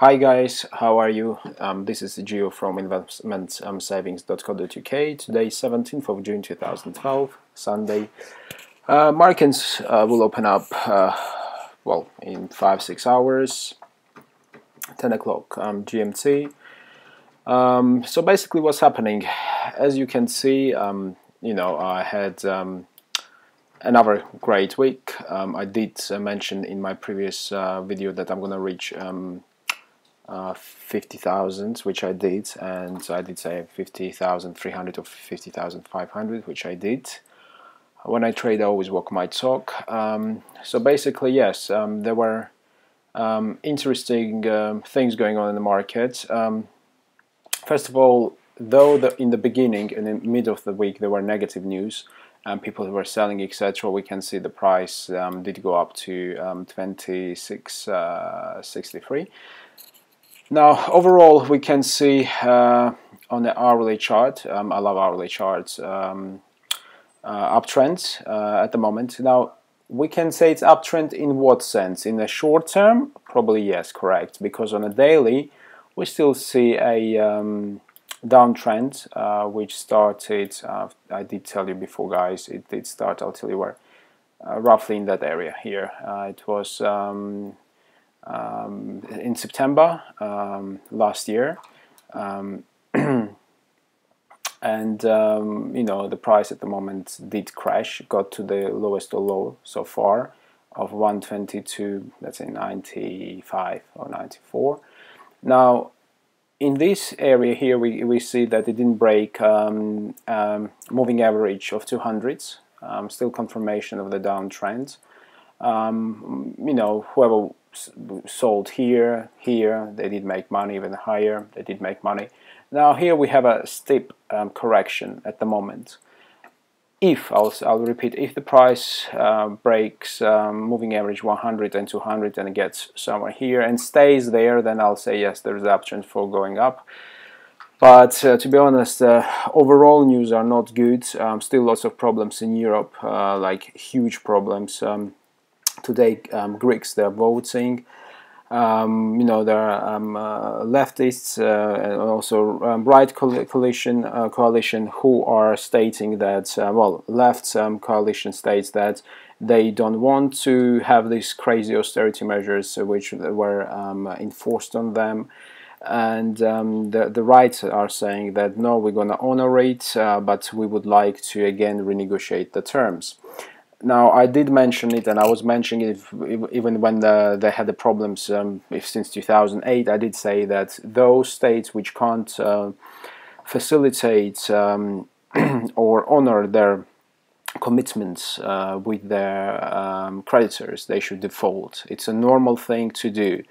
Hi guys, how are you? This is Gio from investmentsavings.co.uk. Today is 17th of June 2012, Sunday. Markets will open up in 5-6 hours, 10 o'clock GMT. So basically what's happening, as you can see, I had another great week. I did mention in my previous video that I'm gonna reach 50,000, which I did, and I did say 50,300 or 50,500, which I did. When I trade, I always walk my talk. So basically, yes, there were interesting things going on in the market. First of all, though in the beginning, in the middle of the week, there were negative news and people who were selling, etc., we can see the price did go up to 26.63. Now, overall, we can see on the hourly chart, I love hourly charts, uptrend at the moment. Now, we can say it's uptrend in what sense? In the short term, probably yes, correct, because on a daily, we still see a downtrend, which started, I did tell you before, guys, it did start, I'll tell you where, roughly in that area here. It was in September last year, and the price at the moment did crash, got to the lowest low so far of 122, let's say 95 or 94. Now in this area here we see that it didn't break moving average of 200s, still confirmation of the downtrend. Whoever sold here, they did make money, even higher, they did make money. Now here we have a steep correction at the moment. If, I'll repeat, if the price breaks moving average 100 and 200 and gets somewhere here and stays there, then I'll say yes, there's an option for going up. But to be honest, overall news are not good. Still lots of problems in Europe, like huge problems. Today, Greeks, they're voting. There are leftists and also right coalition who are stating that, left coalition states that they don't want to have these crazy austerity measures which were enforced on them. And the right are saying that no, we're going to honor it, but we would like to again renegotiate the terms. Now, I did mention it, and I was mentioning it even when they had the problems since 2008. I did say that those states which can't facilitate or honor their commitments with their creditors, they should default. It's a normal thing to do.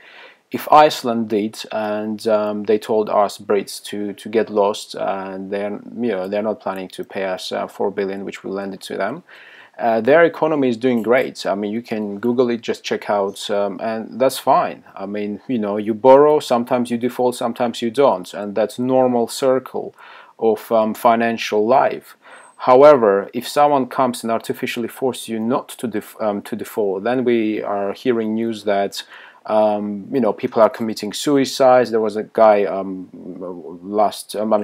If Iceland did, and they told us Brits to get lost, and they're not planning to pay us 4 billion, which we lended to them. Their economy is doing great. I mean, you can Google it, just check out, and that's fine. I mean, you borrow, sometimes you default, sometimes you don't, and that's normal circle of financial life. However, if someone comes and artificially forces you not to default, then we are hearing news that people are committing suicides. There was a guy I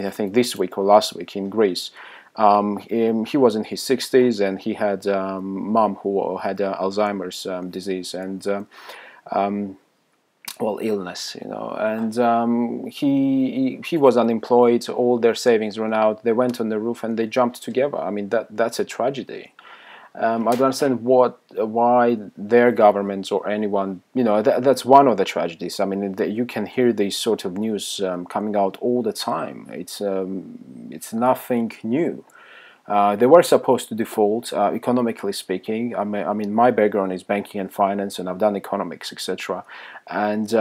think this week or last week in Greece. He was in his 60s and he had mom who had Alzheimer's disease and illness, and he was unemployed. All their savings ran out. They went on the roof and they jumped together. I mean, that's a tragedy. I don't understand why their governments or anyone, that's one of the tragedies. I mean, you can hear these sort of news coming out all the time. It's nothing new. They were supposed to default, economically speaking. I mean, my background is banking and finance, and I've done economics, etc. And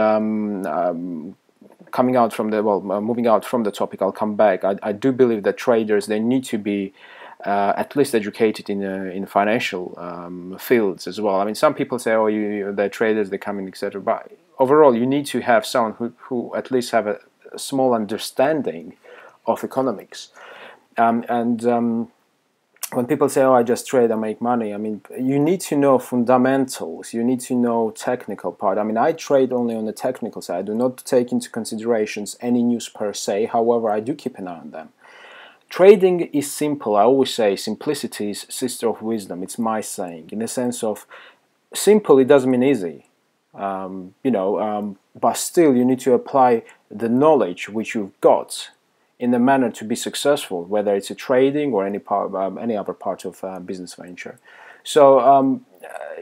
moving out from the topic, I'll come back. I do believe that traders, they need to be at least educated in financial fields as well. I mean, some people say, oh, they're traders, they're coming, etc. But overall, you need to have someone who at least have a small understanding of economics. when people say, oh, I just trade, I make money, I mean, you need to know fundamentals, you need to know technical part. I mean, I trade only on the technical side. I do not take into considerations any news per se. However, I do keep an eye on them. Trading is simple. I always say simplicity is sister of wisdom. It's my saying, in the sense of simple, it doesn't mean easy. But still you need to apply the knowledge which you've got in a manner to be successful, whether it's a trading or any other part of business venture. So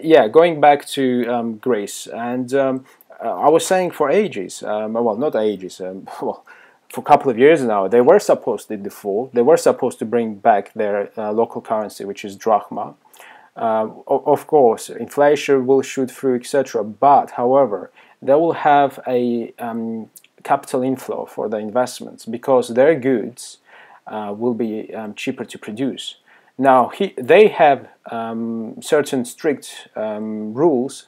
yeah, going back to Greece, and I was saying for ages, well, not ages, well, for a couple of years now, they were supposed to default. They were supposed to bring back their local currency, which is drachma. Of course, inflation will shoot through, etc. But, however, they will have a capital inflow for the investments because their goods will be cheaper to produce. Now, they have certain strict rules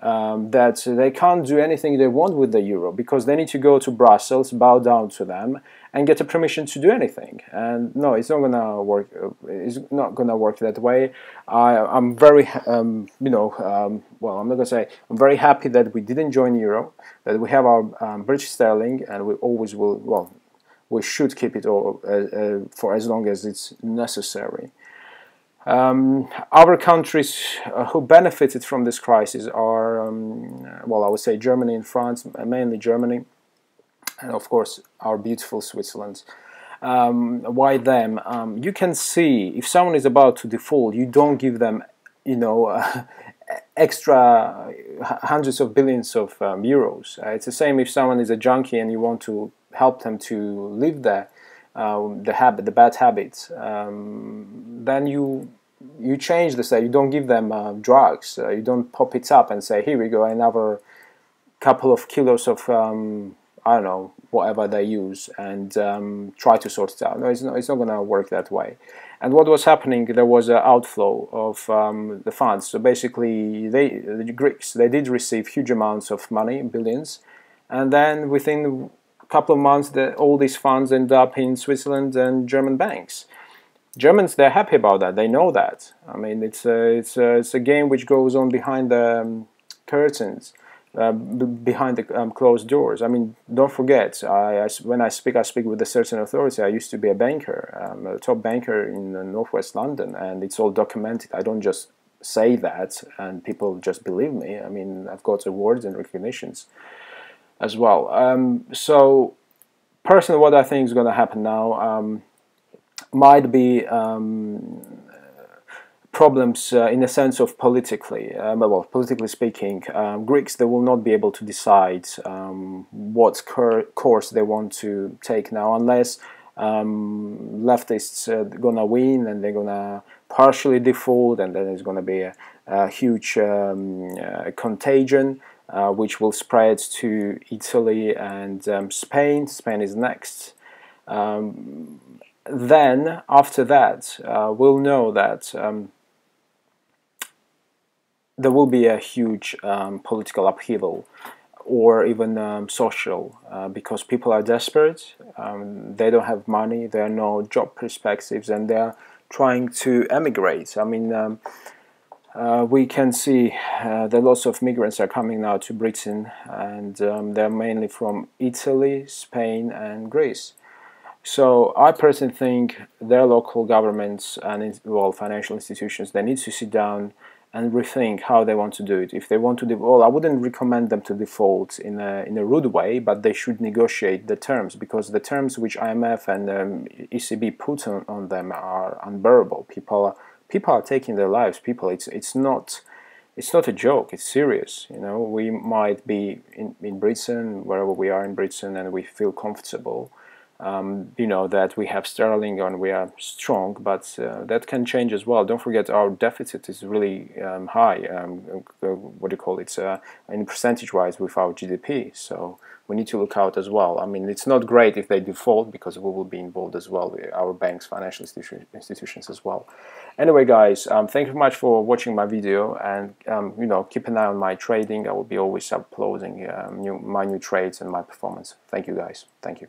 that they can't do anything they want with the euro because they need to go to Brussels, bow down to them, and get a permission to do anything. And no, it's not gonna work. It's not gonna work that way. I'm very, well, I'm not gonna say I'm very happy that we didn't join euro, that we have our British sterling, and we always will. Well, we should keep it all for as long as it's necessary. Other countries who benefited from this crisis are, well, I would say Germany and France, mainly Germany, and of course our beautiful Switzerland. Why them? You can see if someone is about to default, you don't give them, extra hundreds of billions of euros. It's the same if someone is a junkie and you want to help them to live there. The bad habits, then you change the say. You don't give them drugs. You don't pop it up and say, here we go, another couple of kilos of I don't know, whatever they use, and try to sort it out. No, it's not going to work that way. And what was happening, there was an outflow of the funds. So basically, the Greeks, they did receive huge amounts of money, billions, and then within couple of months all these funds end up in Switzerland and German banks. Germans, they're happy about that. They know that. I mean, it's a game which goes on behind the curtains, behind the closed doors. I mean, don't forget, when I speak with a certain authority. I used to be a banker, a top banker in northwest London, and it's all documented. I don't just say that and people just believe me. I mean, I've got awards and recognitions as well. So personally, what I think is going to happen now might be problems in the sense of politically, well, politically speaking, Greeks, they will not be able to decide what course they want to take now, unless leftists are going to win and they're going to partially default, and then there's going to be a huge contagion, which will spread to Italy and Spain. Spain is next. Then, after that, we'll know that there will be a huge political upheaval, or even social, because people are desperate, they don't have money, there are no job perspectives, and they're trying to emigrate. I mean, we can see that lots of migrants are coming now to Britain, and they're mainly from Italy, Spain and Greece. So I personally think their local governments and, well, financial institutions, they need to sit down and rethink how they want to do it. If they want to default, I wouldn't recommend them to default in a rude way, but they should negotiate the terms, because the terms which IMF and ECB put on them are unbearable. People are taking their lives. It's not a joke. It's serious. You know, we might be in Britain, wherever we are in Britain, and we feel comfortable. You know, that we have sterling and we are strong, but that can change as well. Don't forget, our deficit is really high, what do you call it, in percentage-wise with our GDP, so we need to look out as well. I mean, it's not great if they default, because we will be involved as well, our banks, financial institutions as well. Anyway, guys, thank you very much for watching my video, and you know, keep an eye on my trading. I will be always uploading my new trades and my performance. Thank you, guys. Thank you.